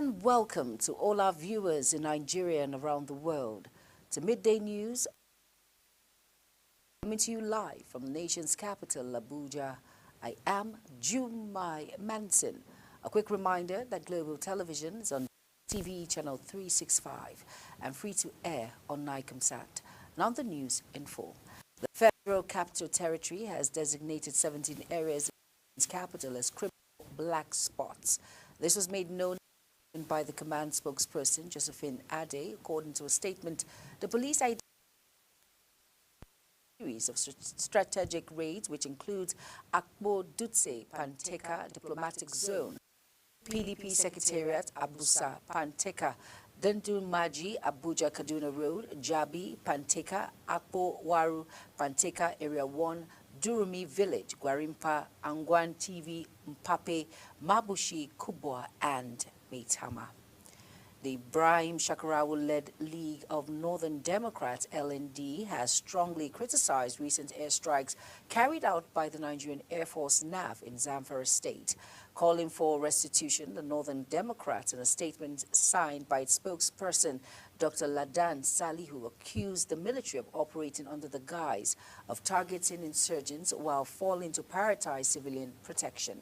and welcome to all our viewers in Nigeria and around the world to Midday News, coming to you live from the nation's capital, Abuja. I am Jumai Manson. A quick reminder that Global Television is on TV channel 365 and free to air on Nicomsat. Now the news in full. The Federal Capital Territory has designated 17 areas in its capital as criminal black spots. This was made known by the command spokesperson, Josephine Ade. According to a statement, the police identified a series of strategic raids, which includes Akbo Dutse Panteka Diplomatic Zone, PDP Secretariat Abusa Panteka, Dendun Maji Abuja Kaduna Road, Jabi Panteka, Akbo Waru Panteka Area 1, Durumi Village, Gwarimpa, Angwan TV, Mpape, Mabushi, Kubwa, and Maitama. The Ibrahim Shakarawu-led League of Northern Democrats, LND, has strongly criticized recent airstrikes carried out by the Nigerian Air Force NAF in Zamfara State. Calling for restitution, the Northern Democrats, in a statement signed by its spokesperson, Dr. Ladan Salihu, accused the military of operating under the guise of targeting insurgents while failing to prioritize civilian protection.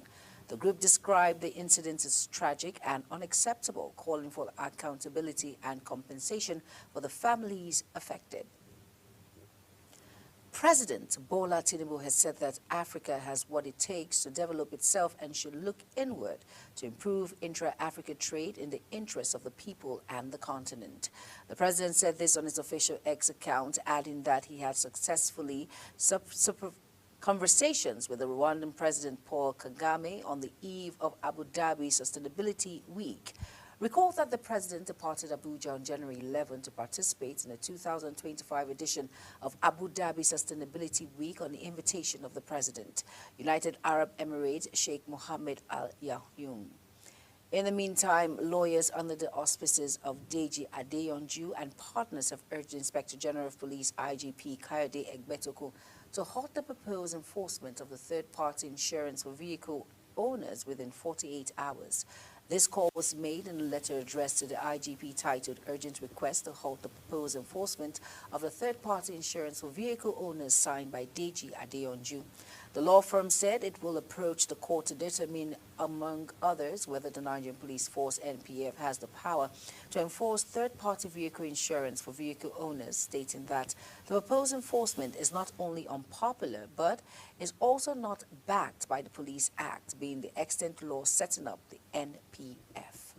The group described the incident as tragic and unacceptable, calling for accountability and compensation for the families affected. President Bola Tinubu has said that Africa has what it takes to develop itself and should look inward to improve intra-Africa trade in the interests of the people and the continent. The president said this on his official X account, adding that he had successfully conversations with the Rwandan President Paul Kagame on the eve of Abu Dhabi Sustainability Week. Recall that the president departed Abuja on January 11 to participate in the 2025 edition of Abu Dhabi Sustainability Week on the invitation of the president, United Arab Emirates Sheikh Mohammed Al Yahyoum. In the meantime, lawyers under the auspices of Deji Adeyonju and partners have urged Inspector General of Police IGP Kayode Egbetokun to halt the proposed enforcement of the third-party insurance for vehicle owners within 48 hours. This call was made in a letter addressed to the IGP titled Urgent Request to Halt the Proposed Enforcement of the Third-Party Insurance for Vehicle Owners, signed by Deji Adeyonju. The law firm said it will approach the court to determine, among others, whether the Nigerian Police Force (NPF) has the power to enforce third-party vehicle insurance for vehicle owners, stating that the proposed enforcement is not only unpopular, but is also not backed by the Police Act, being the extant law setting up the NPF.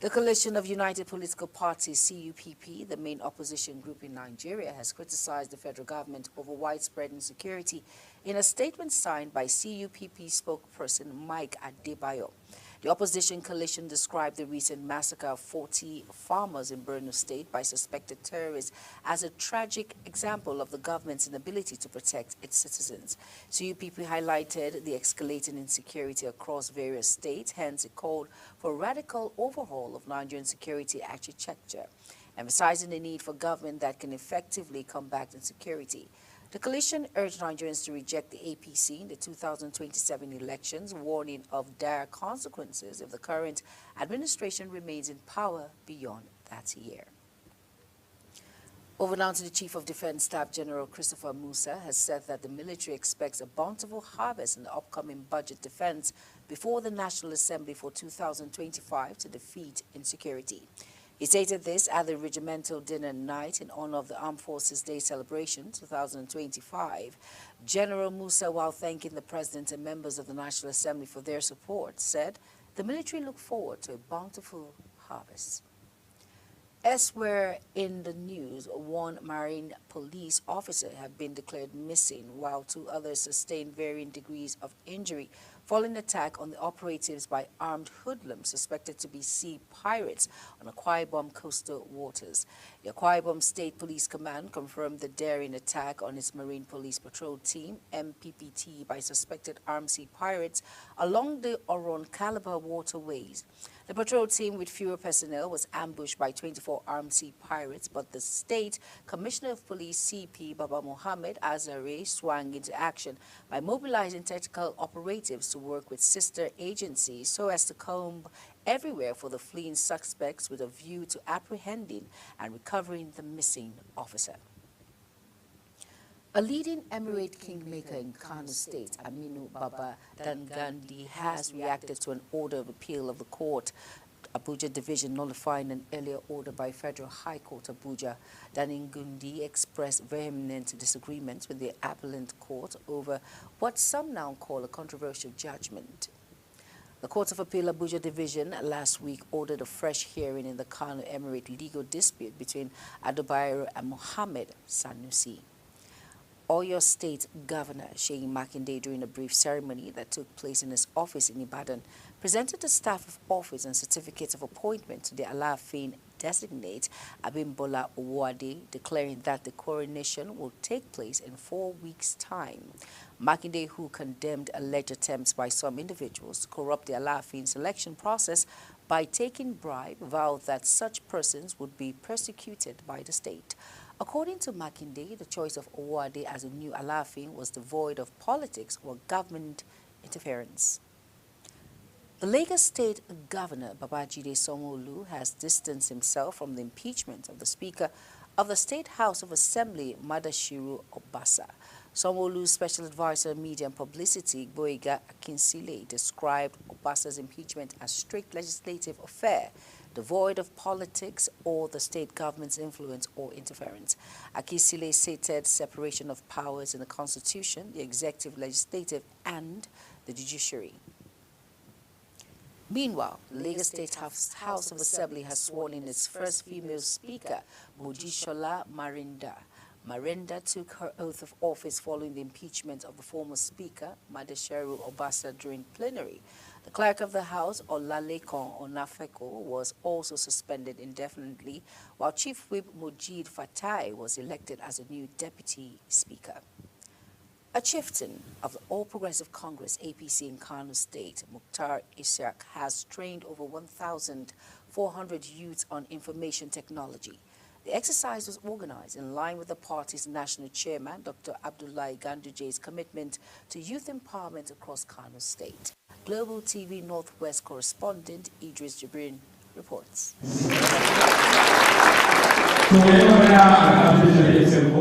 The Coalition of United Political Parties, CUPP, the main opposition group in Nigeria, has criticized the federal government over widespread insecurity in a statement signed by CUPP spokesperson Mike Adebayo. The opposition coalition described the recent massacre of 40 farmers in Borno State by suspected terrorists as a tragic example of the government's inability to protect its citizens. CUPP highlighted the escalating insecurity across various states, hence it called for a radical overhaul of Nigerian security architecture, emphasizing the need for government that can effectively combat insecurity. The coalition urged Nigerians to reject the APC in the 2027 elections, warning of dire consequences if the current administration remains in power beyond that year. Over now to the Chief of Defense Staff General Christopher Musa has said that the military expects a bountiful harvest in the upcoming budget defense before the National Assembly for 2025 to defeat insecurity. He stated this at the regimental dinner night in honor of the Armed Forces Day celebration 2025. General Musa, while thanking the President and members of the National Assembly for their support, said the military look forward to a bountiful harvest. Elsewhere in the news, one Marine police officer have been declared missing, while two others sustained varying degrees of injury following attack on the operatives by armed hoodlums suspected to be sea pirates on Akwa Ibom coastal waters. The Akwa Ibom State Police Command confirmed the daring attack on its Marine Police Patrol Team, MPPT, by suspected armed sea pirates along the Oron Calabar waterways. The patrol team, with fewer personnel, was ambushed by 24 armed sea pirates, but the State Commissioner of Police, CP Baba Mohammed Azare, swung into action by mobilizing technical operatives to work with sister agencies so as to comb everywhere for the fleeing suspects with a view to apprehending and recovering the missing officer. A leading Emirate kingmaker in Kano State, Aminu Baba Dangandi, has reacted to an order of appeal of the court Abuja Division nullifying an earlier order by Federal High Court Abuja. Daningundi expressed vehement disagreements with the appellant court over what some now call a controversial judgment. The Court of Appeal Abuja Division last week ordered a fresh hearing in the Kano Emirate legal dispute between Adebayo and Mohammed Sanusi. Oyo State Governor Seyi Makinde, during a brief ceremony that took place in his office in Ibadan, presented the staff of office and certificates of appointment to the Alaafin designate Abimbola Owode, declaring that the coronation will take place in 4 weeks' time. Makinde, who condemned alleged attempts by some individuals to corrupt the Alaafin selection process by taking bribe, vowed that such persons would be persecuted by the state. According to Makinde, the choice of Owode as a new Alaafin was devoid of politics or government interference. The Lagos State Governor Babajide Sanwo-Olu has distanced himself from the impeachment of the Speaker of the State House of Assembly, Mudashiru Obasa. Sanwo-Olu's Special Advisor on Media and Publicity, Gboyega Akinsile, described Obasa's impeachment as strict legislative affair, devoid of politics or the state government's influence or interference. Akinsile stated separation of powers in the Constitution, the executive, legislative, and the judiciary. Meanwhile, the Lagos State House of Assembly has sworn in its first female speaker, Mojisola Marinda. Marinda took her oath of office following the impeachment of the former speaker, Mudashiru Obasa, during plenary. The clerk of the House, Olalekan Onafeko, was also suspended indefinitely, while Chief Whip Mojid Fatai was elected as a new deputy speaker. A chieftain of the All Progressive Congress, APC, in Kano State, Mukhtar Ishaq, has trained over 1,400 youths on information technology. The exercise was organized in line with the party's national chairman, Dr. Abdullahi Ganduje's commitment to youth empowerment across Kano State. Global TV Northwest correspondent Idris Jibrin reports.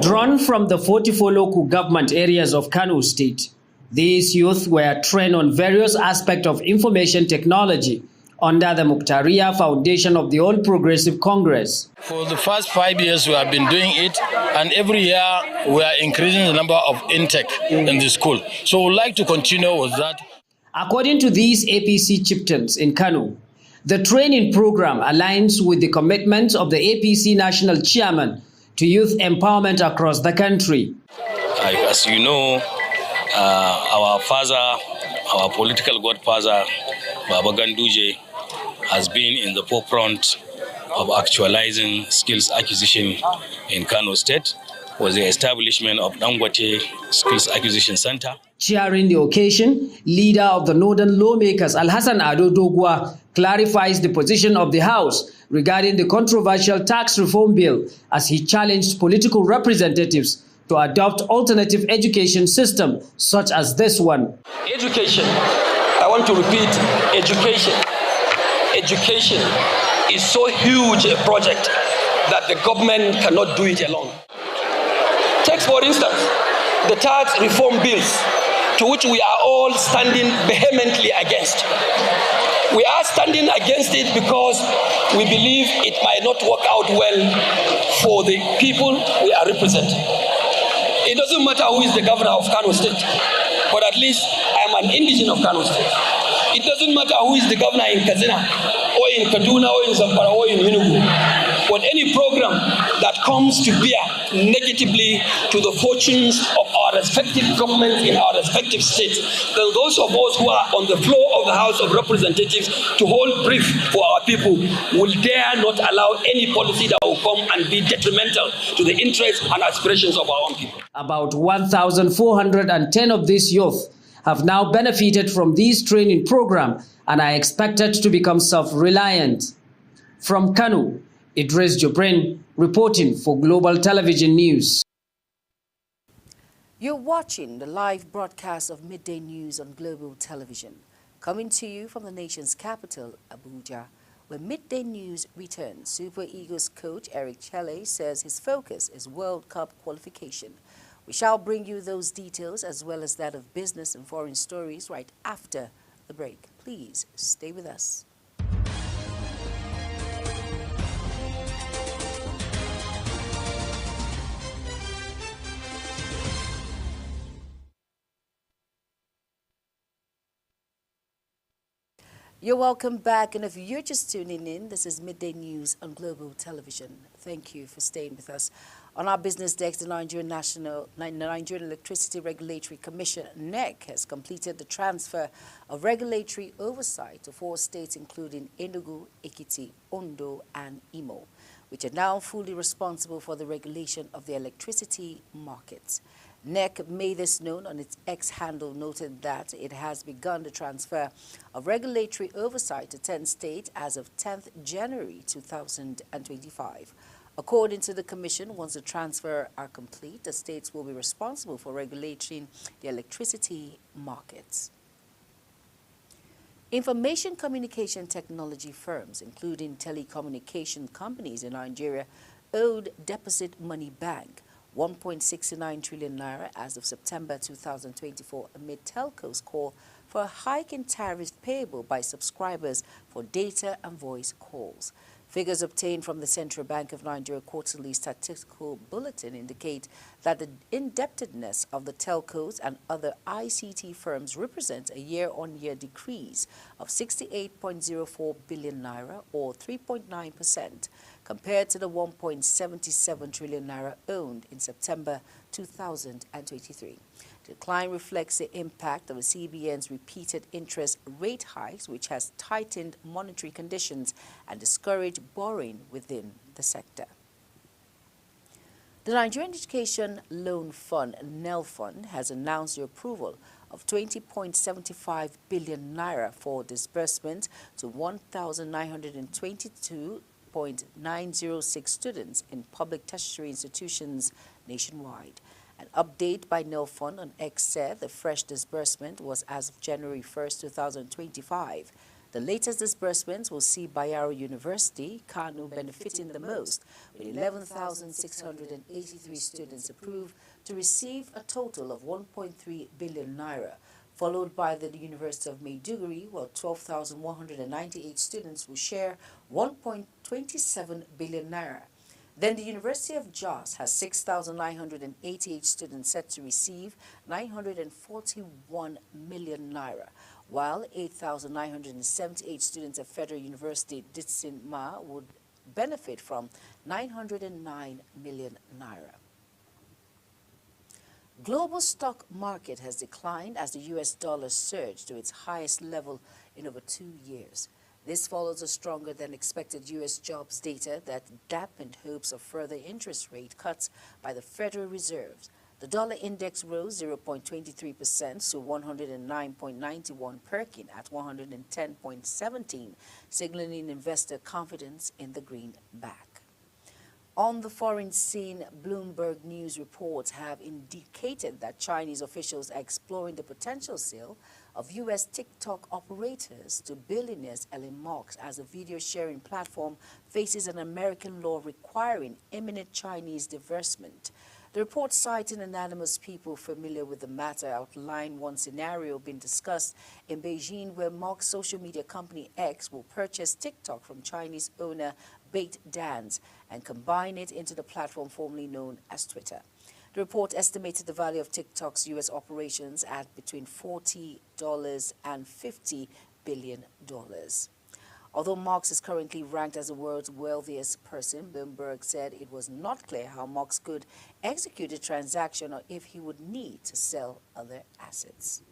Drawn from the 44 local government areas of Kano State, these youth were trained on various aspects of information technology under the Mukhtaria Foundation of the All Progressive Congress. For the first 5 years, we have been doing it, and every year we are increasing the number of intake in the school. So we'd like to continue with that. According to these APC chieftains in Kano, the training program aligns with the commitments of the APC national chairman to youth empowerment across the country. As you know, our father, our political godfather, Baba Ganduje, has been in the forefront of actualizing skills acquisition in Kano State with the establishment of Dangote Skills Acquisition Center. Chairing the occasion, leader of the Northern Lawmakers, Alhassan Ado Dogwa, clarifies the position of the House regarding the controversial tax reform bill as he challenged political representatives to adopt alternative education system such as this one. Education, I want to repeat, education. Education is so huge a project that the government cannot do it alone. Take, for instance, the tax reform bills to which we are all standing vehemently against. We are standing against it because we believe it might not work out well for the people we are representing. It doesn't matter who is the governor of Kano State, but at least I am an indigenous of Kano State. It doesn't matter who is the governor in Kazina, or in Kaduna, or in Zamfara, or in Enugu. But any program that comes to bear negatively to the fortunes of our respective governments in our respective states, then those of us who are on the floor of the House of Representatives to hold brief for our people will dare not allow any policy that will come and be detrimental to the interests and aspirations of our own people. About 1,410 of these youth have now benefited from this training program and are expected to become self-reliant. From Kano, Idris Jibrin reporting for Global Television News. You're watching the live broadcast of Midday News on Global Television. Coming to you from the nation's capital, Abuja, where Midday News returns, Super Eagles coach Eric Chelle says his focus is World Cup qualification. We shall bring you those details as well as that of business and foreign stories right after the break. Please stay with us. You're welcome back, and if you're just tuning in, this is Midday News on Global Television. Thank you for staying with us. On our business desk, the Nigerian Electricity Regulatory Commission, NEC, has completed the transfer of regulatory oversight to 4 states, including Enugu, Ekiti, Ondo, and Imo, which are now fully responsible for the regulation of the electricity markets. NEC made this known on its X handle, noted that it has begun the transfer of regulatory oversight to 10 states as of 10th January 2025. According to the Commission, once the transfer are complete, the states will be responsible for regulating the electricity markets. Information communication technology firms, including telecommunication companies in Nigeria, owed Deposit Money Bank 1.69 trillion naira as of September 2024 amid telcos' call for a hike in tariffs payable by subscribers for data and voice calls. Figures obtained from the Central Bank of Nigeria Quarterly Statistical Bulletin indicate that the indebtedness of the telcos and other ICT firms represents a year-on-year decrease of 68.04 billion naira or 3.9% compared to the 1.77 trillion naira owned in September 2023. The decline reflects the impact of the CBN's repeated interest rate hikes, which has tightened monetary conditions and discouraged borrowing within the sector. The Nigerian Education Loan Fund, NELFund, has announced the approval of 20.75 billion naira for disbursement to 1,922.906 students in public tertiary institutions nationwide. An update by NELFund on X said the fresh disbursement was as of January 1st, 2025. The latest disbursements will see Bayero University, Kano, benefiting the most, with 11,683 students approved to receive a total of 1.3 billion naira, followed by the University of Maiduguri, where 12,198 students will share 1.27 billion naira. Then the University of Jos has 6,988 students set to receive 941 million naira, while 8,978 students at Federal University Ditsin Ma would benefit from 909 million naira. Global stock market has declined as the US dollar surged to its highest level in over 2 years. This follows a stronger than expected U.S. jobs data that dampened hopes of further interest rate cuts by the Federal Reserve. The dollar index rose 0.23% to 109.91 Perkin at 110.17, signaling investor confidence in the greenback. On the foreign scene, Bloomberg News reports have indicated that Chinese officials are exploring the potential sale of U.S. TikTok operators to billionaires Elon Musk as a video-sharing platform faces an American law requiring imminent Chinese divestment. The report, citing anonymous people familiar with the matter, outlined one scenario being discussed in Beijing where Musk's social media company X will purchase TikTok from Chinese owner ByteDance and combine it into the platform formerly known as Twitter. The report estimated the value of TikTok's U.S. operations at between $40 and $50 billion. Although Musk is currently ranked as the world's wealthiest person, Bloomberg said it was not clear how Musk could execute a transaction or if he would need to sell other assets.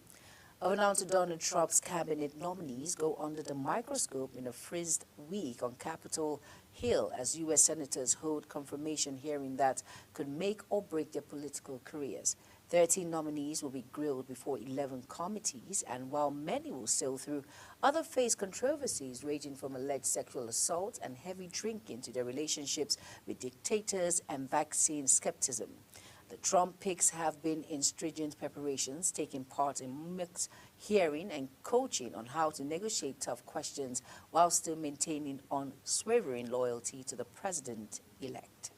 Over now to Donald Trump's cabinet nominees go under the microscope in a frizzed week on Capitol Hill as U.S. senators hold confirmation hearing that could make or break their political careers. 13 nominees will be grilled before 11 committees, and while many will sail through, others face controversies ranging from alleged sexual assault and heavy drinking to their relationships with dictators and vaccine skepticism. The Trump picks have been in stringent preparations, taking part in mixed hearing and coaching on how to negotiate tough questions while still maintaining unswavering loyalty to the president-elect.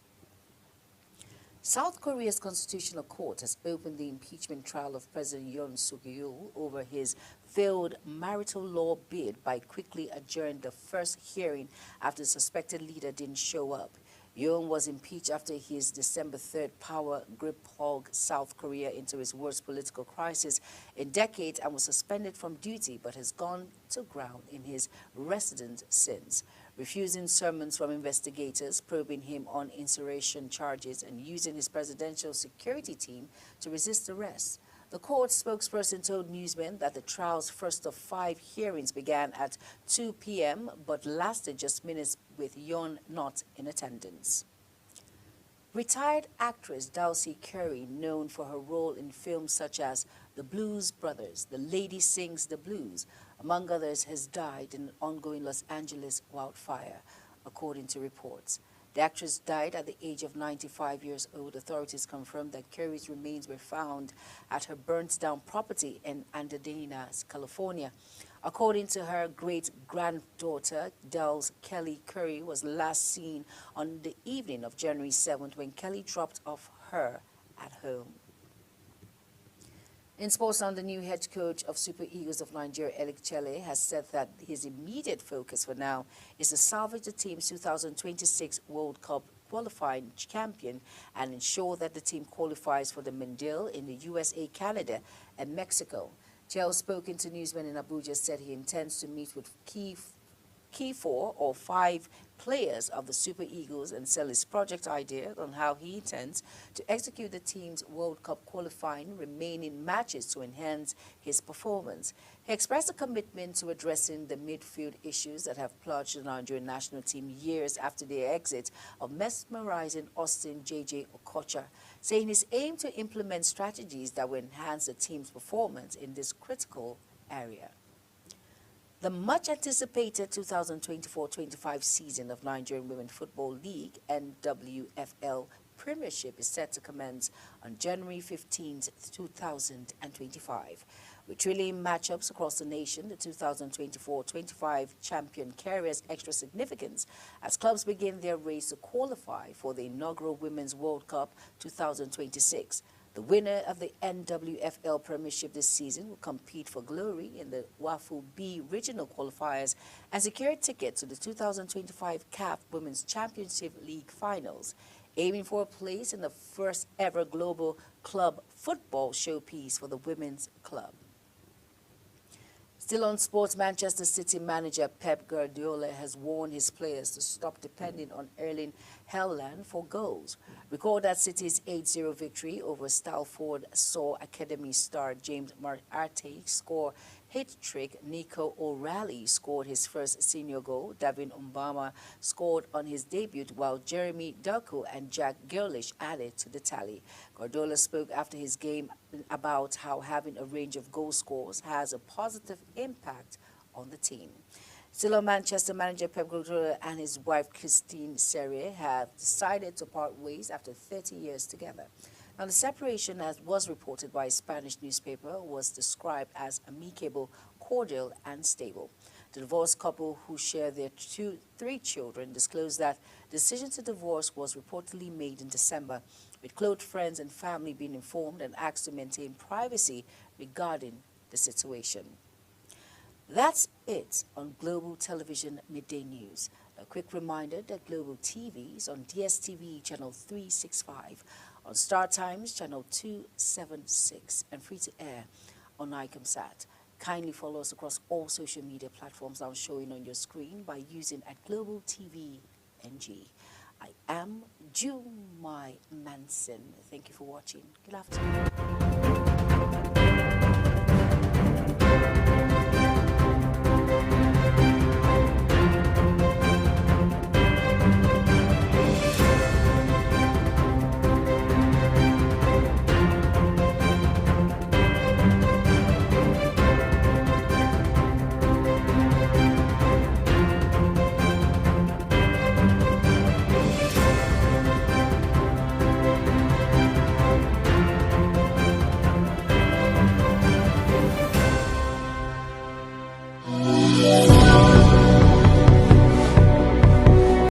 South Korea's Constitutional Court has opened the impeachment trial of President Yoon Suk-yeol over his failed marital law bid by quickly adjourning the first hearing after the suspected leader didn't show up. Yoon was impeached after his December 3rd power grip plunged South Korea into its worst political crisis in decades and was suspended from duty but has gone to ground in his residence since, refusing sermons from investigators, probing him on insurrection charges, and using his presidential security team to resist arrest. The court spokesperson told newsmen that the trial's first of 5 hearings began at 2 p.m. but lasted just minutes with Yoon not in attendance. Retired actress Dulcie Curry, known for her role in films such as The Blues Brothers, The Lady Sings the Blues, among others, has died in an ongoing Los Angeles wildfire, according to reports. The actress died at the age of 95 years old. Authorities confirmed that Curry's remains were found at her burnt-down property in Altadena, California. According to her great-granddaughter, Dulce Kelly Curry was last seen on the evening of January 7th when Kelly dropped off her at home. In sports, now, the new head coach of Super Eagles of Nigeria, Eric Chelle, has said that his immediate focus for now is to salvage the team's 2026 World Cup qualifying champion and ensure that the team qualifies for the Mundial in the USA, Canada, and Mexico. Chelle, spoken to newsmen in Abuja, said he intends to meet with key 4 or 5 players of the Super Eagles and sell his project idea on how he intends to execute the team's World Cup qualifying remaining matches to enhance his performance. He expressed a commitment to addressing the midfield issues that have plagued the Nigerian national team years after their exit of mesmerizing Austin J.J. Okocha, saying his aim to implement strategies that will enhance the team's performance in this critical area. The much-anticipated 2024-25 season of Nigerian Women's Football League (NWFL) Premiership is set to commence on January 15, 2025. With thrilling matchups across the nation, the 2024-25 champion carries extra significance as clubs begin their race to qualify for the inaugural Women's World Cup 2026. The winner of the NWFL Premiership this season will compete for glory in the WAFU B Regional Qualifiers and secure a ticket to the 2025 CAF Women's Championship League Finals, aiming for a place in the first ever global club football showpiece for the women's club. Still on sports, Manchester City manager Pep Guardiola has warned his players to stop depending on Erling Haaland for goals. Recall that City's 8-0 victory over Stalford saw academy star James Marte score hat-trick. Nico O'Reilly scored his first senior goal. David Mbama scored on his debut, while Jeremy Doku and Jack Grealish added to the tally. Guardiola spoke after his game about how having a range of goal scorers has a positive impact on the team. Still on Manchester, manager Pep Guardiola and his wife Christine Serrier have decided to part ways after 30 years together. Now, the separation, as was reported by a Spanish newspaper, was described as amicable, cordial, and stable. The divorced couple, who share their 3 children, disclosed that the decision to divorce was reportedly made in December, with close friends and family being informed and asked to maintain privacy regarding the situation. That's it on Global Television Midday News. A quick reminder that Global TV is on DSTV Channel 365, on Star Times Channel 276, and free to air on ICOMSAT. Kindly follow us across all social media platforms now showing on your screen by using @Global TV NG. I am Jumai Manson. Thank you for watching. Good afternoon.